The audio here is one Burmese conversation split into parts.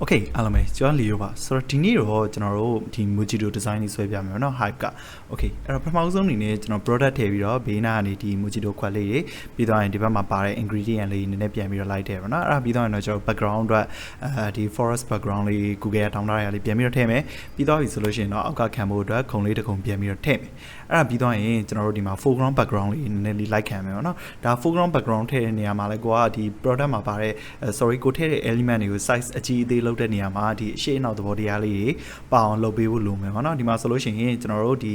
Okay အားလုံးပဲကျွန်တော်လီယိုပါဆိုတော့ဒီနေ့တော့ကျွန်တော်တို့ဒီ Mojito design လေးဆွဲပြမယ်เนาะ hype က Okay အဲ့တော့ပထမဆုံးအနေနဲ့ကျွန်တော် product ထည့်ပြီးတော့ဘေးနားကနေဒီ Mojito ခွက်လေးတွေပြီးတော့ရင်ဒီဘက်မှာပါတဲ့ ingredient လေးနည်းနည်းပြန်ပြီးတော့လိုက်ထည့်ပါเนาะအဲ့ဒါပြီးတော့ရင်တော့ကျွန်တော် background အတွက်ဒီ forest background လေး Google ကတောင်းထားရလေးပြန်ပြီးတော့ထည့်မယ်ပြီးတော့ပြီဆိုလို့ရှိရင်တော့အောက်ကခံဖို့အတွက်ခုံလေးတစ်ခုံပြန်ပြီးတော့ထည့်မယ်အဲ့ဒါပြီးတော့ရင်ကျွန်တော်တို့ဒီမှာ foreground background လေးနည်းနည်းလေးလိုက်ခံမယ်เนาะဒါ foreground background ထည့်တဲ့နေရာမှာလဲကိုကဒီ product မှာပါတဲ့ sorry ကိုထည့်တဲ့ element တွေကို size အကြီးအသေးလုပ်တဲ့နေရာမှာဒီအရှိအနောက်သဘောတရားလေးတွေပါအောင်လုပ်ပေးဖို့လိုမယ်ပေါ့နော်ဒီမှာဆိုလို့ရှိရင်ကျွန်တော်တို့ဒီ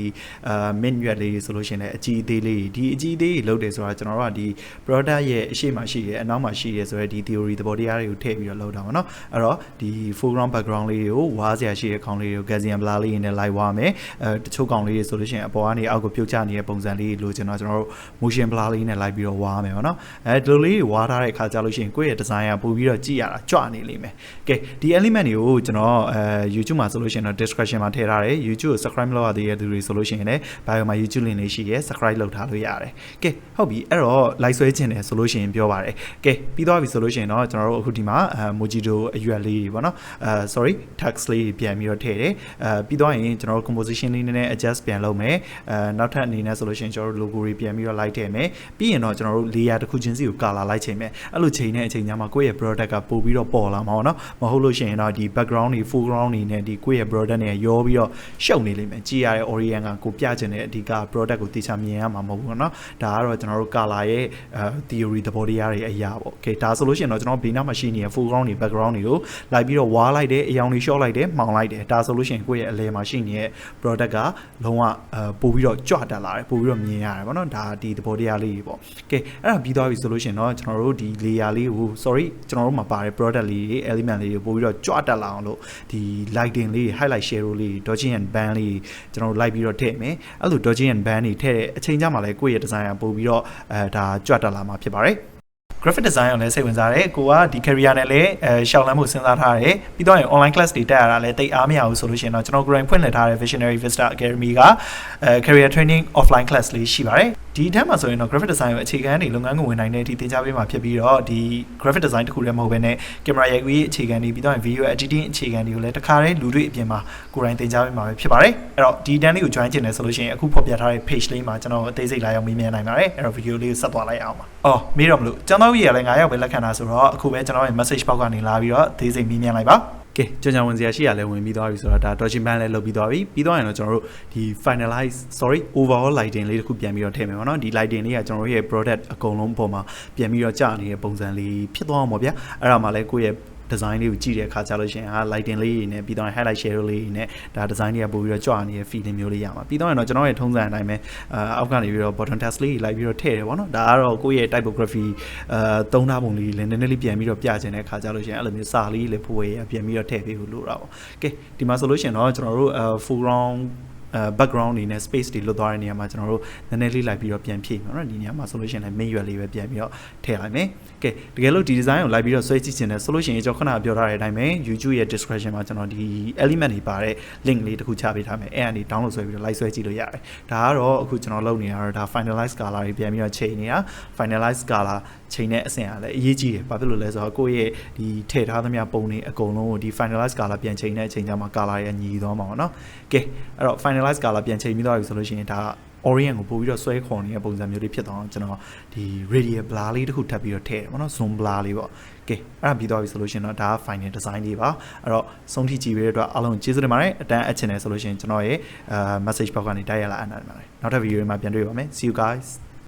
mid ရွက်လေးဆိုလို့ရှိရင်လည်းအကြီးအသေးလေးဒီအကြီးအသေးတွေလုပ်တယ်ဆိုတာကျွန်တော်တို့ကဒီ product ရဲ့အရှိမှရှိတယ်အနောက်မှာရှိတယ်ဆိုတော့ဒီ theory သဘောတရားတွေကိုထည့်ပြီးတော့လုပ်တာပေါ့နော်အဲ့တော့ဒီ foreground background လေးတွေကိုဝါးစရာရှိတဲ့ခေါင်းလေးတွေကို Gaussian blur လေးနဲ့လိုက်ဝါမယ်တချို့ခေါင်းလေးတွေဆိုလို့ရှိရင်အပေါ်ကနေအောက်ကိုပြုတ်ချနေတဲ့ပုံစံလေးလိုချင်တော့ကျွန်တော်တို့ motion blur လေးနဲ့လိုက်ပြီးတော့ဝါမယ်ပေါ့နော်ဒီလိုလေးဝါထားတဲ့အခါကျလို့ရှိရင်ကိုယ့်ရဲ့ design ကပို့ပြီးတော့ကြည့်ရတာကြွနေလိမ့်မယ်ကဲဒီ element တွေကိုကျွန်တော်YouTube မှာဆိုလို့ရှိရင်တော့ description မှာထည့်ထားတယ် YouTube ကို subscribe လုပ်ရသေးတဲ့သူတွေဆိုလို့ရှိရင်လည်း bio မှာ YouTube link လေးရှိရဲ subscribe လုပ်ထားလို့ရတယ်ကဲဟုတ်ပြီအဲ့တော့ like ဆွဲခြင်းတယ်ဆိုလို့ရှိရင်ပြောပါတယ်ကဲပြီးသွားပြီဆိုလို့ရှိရင်တော့ကျွန်တော်တို့အခုဒီမှာMojito အရွက်လေးတွေပေါ့နော်sorry text လေးပြန်ပြီးတော့ထည့်တယ်ပြီးသွားရင်ကျွန်တော်တို့ composition လေးနည်းနည်း adjust ပြန်လုပ်မယ်နောက်ထပ်အနေနဲ့ဆိုလို့ရှိရင်ကျွန်တော်တို့ logo တွေပြန်ပြီးတော့ like ထည့်မယ်ပြီးရင်တော့ကျွန်တော်တို့ layer တစ်ခုချင်းစီကို color လိုက်ချိန်မယ်အဲ့လိုချိန်တဲ့အချိန်ညမှာကိုယ့်ရဲ့ product ကပို့ပြီးတော့ပေါ်လာမှာပေါ့နော်မဟုတ်လို့ရှိရင်တော့ဒီ background တွေ foreground တွေနဲ့ဒီကိုယ့်ရဲ့ product နဲ့ရောပြီးတော့ရှုပ်နေလိမ့်မယ်ကြည့်ရတဲ့ orient ကကိုပြချင်တဲ့အဓိက product ကိုတေချာမြင်ရမှာမဟုတ်ဘူးเนาะဒါကတော့ကျွန်တော်တို့ color ရဲ့ theory သဘောတရားတွေအရာပေါ့ okay ဒါဆိုလို့ရှိရင်တော့ကျွန်တော်ဘေးနားမှာရှိနေတဲ့ foreground တွေ background တွေကိုလိုက်ပြီးတော့ဝါးလိုက်တယ်အယောင်တွေ short လိုက်တယ်မှောင်လိုက်တယ်ဒါဆိုလို့ရှိရင်ကိုယ့်ရဲ့အလဲမှာရှိနေတဲ့ product ကလုံးဝပို့ပြီးတော့ကြွတက်လာတယ်ပို့ပြီးတော့မြင်ရတယ်ပေါ့เนาะဒါဒီသဘောတရားလေးတွေပေါ့ okay အဲ့ဒါပြီးသွားပြီဆိုလို့ရှိရင်တော့ကျွန်တော်တို့ဒီ layer လေးကို sorry ကျွန်တော်တို့မှာပါတဲ့ product လေးတွေ element လေးတွေပို့ပြီးတော့ကြွတက်လာအောင်လို့ဒီ lighting လေး highlight shadow လေး dodging and band လေးကျွန်တော်တို့လိုက်ပြီးတော့ထည့်မယ်အဲ့လို dodging and band တွေထည့်တဲ့အချိန်ကြမှာလဲကိုယ့်ရဲ့ design ကပို့ပြီးတော့ဒါကြွတက်လာမှာဖြစ်ပါတယ်graphic design ကိုလည်းစိတ်ဝင်စားတယ်ကိုကဒီ career နဲ့လည်းရှောက်လန်းမှုစဉ်းစားထားတယ်ပြီးတော့ရင် online class တွေတက်ရတာလည်းတိတ်အားမရဘူးဆိုလို့ရှိရင်တော့ကျွန်တော် green ဖွင့်လှစ်ထားတဲ့ Visionary Vista Academy ကcareer training offline class လေးရှိပါတယ်ဒီအထက်မှာဆိုရင်တော့ graphic design ကိုအခြေခံတွေလုပ်ငန်းကိုဝင်နိုင်တဲ့အထိသင်ကြားပေးမှာဖြစ်ပြီးတော့ဒီ graphic design တခုတည်းမဟုတ်ဘဲနဲ့ camera ရိုက်ကူးရေးအခြေခံတွေပြီးတော့ video editing အခြေခံတွေကိုလည်းတခါတည်းလူတွေ့အပြင်မှာကိုယ်တိုင်သင်ကြားပေးမှာပဲဖြစ်ပါတယ်အဲ့တော့ဒီတန်းလေးကို join ချင်တယ်ဆိုလို့ရှိရင်အခုဖော်ပြထားတဲ့ page လေးမှာကျွန်တော်အသေးစိတ်လာရောက်မေးမြန်းနိုင်ပါတယ်အဲ့တော့ video လေးကိုဆက်သွားလိုက်အောင်ပါမေးတော့မလို့ကျွန်တော်ကြီးကလည်း9ယောက်ပဲလက်ခံတာဆိုတော့အခုပဲကျွန်တော်ရဲ့ message box ကနေလာပြီးတော့အသေးစိတ်မေးမြန်းလိုက်ပါကဲကြောင်ကြောင်ဝင်စရာရှိရလဲဝင်ပြီးသွားပြီဆိုတော့ဒါ dodging band လည်းလုပ်ပြီးသွားပြီပြီးတော့ရင်တော့ကျွန်တော်တို့ဒီ finalize sorry overall lighting လေးတစ်ခုပြန်ပြီးတော့ထည့်မယ်ပေါ့နော်ဒီ lighting လေးကကျွန်တော်တို့ရဲ့ product အကုန်လုံးပေါ်မှာပြန်ပြီးတော့ကြာနေတဲ့ပုံစံလေးဖြစ်သွားအောင်ပေါ့ဗျာအဲ့ဒါမှလည်းကိုယ့်ရဲ့design လေးကိုကြည့်တဲ့အခါကျလို့ရှိရင်lighting လေးတွေနဲ့ပြီးတော့ highlight shadow လေးတွေနဲ့ဒါ design တွေကပို့ပြီးတော့ကြွနေတဲ့ feeling မျိုးလေးရမှာပြီးတော့ရင်တော့ကျွန်တော်ရဲ့ထုံးစံအတိုင်းပဲအောက်ကနေပြီးတော့ bottom text လေးလိုက်ပြီးတော့ထည့်တယ်ပေါ့နော်ဒါကတော့ကိုယ့်ရဲ့ typography သုံးထားပုံလေးလည်းနည်းနည်းလေးပြန်ပြီးတော့ပြချင်တဲ့အခါကျလို့ရှိရင်အဲ့လိုမျိုးစာလေးလည်းပို့ရပြန်ပြီးတော့ထည့်ပေးဖို့လိုတာပေါ့ကဲဒီမှာဆိုလို့ရှိရင်တော့ကျွန်တော်တို့ foreground background တွေနဲ့ space တွေလွတ်သွားတဲ့နေရာမှာကျွန်တော်တို့နည်းနည်းလေးလိုက်ပြီးတော့ပြန်ဖြည့်မယ်နော်ဒီနေရာမှာဆိုလို့ရှိရင်လည်း main ရွက်လေးပဲပြန်ပြီးတော့ထည့်လိုက်မယ်ကဲတကယ်လို့ဒီ design ကိုလိုက်ပြီးတော့ဆွဲကြည့်ချင်တယ်ဆိုလို့ရှိရင်ကျွန်တော်ခုနကပြောထားတဲ့အတိုင်းပဲ YouTube ရဲ့ description မှာကျွန်တော်ဒီ element တွေပါတဲ့ link လေးတစ်ခုချပေးထားမယ်အဲ့အနေ download ဆွဲပြီးတော့ like ဆွဲကြည့်လို့ရတယ်ဒါကတော့အခုကျွန်တော်လုပ်နေတာတော့ဒါ finalize color တွေပြန်ပြီးတော့ချိန်နေတာ finalize color ချိန်တဲ့အဆင့်အားလည်းအရေးကြီးတယ်ဘာဖြစ်လို့လဲဆိုတော့ကိုယ့်ရဲ့ဒီထည့်ထားသမျှပုံတွေအကုန်လုံးကိုဒီ finalize color ပြန်ချိန်တဲ့အချိန်ကျမှ color ရဲ့ညီသွားမှာပေါ့နော်ကဲအဲ့တော့ finalize color ပြန်ချိန်ပြီးသွားပြီဆိုလို့ရှိရင်ဒါ orient ကိုပို့ပြီးတော့ဆွဲခေါ်နေတဲ့ပုံစံမျိုးလေးဖြစ်သွားအောင်ကျွန်တော်ဒီ radial blur လေးတစ်ခုထပ်ပြီးတော့ထည့်တယ်ပေါ့နော် zoom blur လေးပေါ့ကဲအဲ့ဒါပြီးသွားပြီဆိုလို့ရှိရင်တော့ဒါ final design လေးပါအဲ့တော့ဆုံးထိကြည့်ပေးတဲ့အတွက်အားလုံးကျေးဇူးတင်ပါတယ်အတန်းအပ်ချင်တယ်ဆိုလို့ရှိရင်ကျွန်တော်ရဲ့message box ကနေတိုက်ရလာအပ်နိုင်ပါတယ်နောက်ထပ် video တွေမှာပြန်တွေ့ပါမယ် see you guys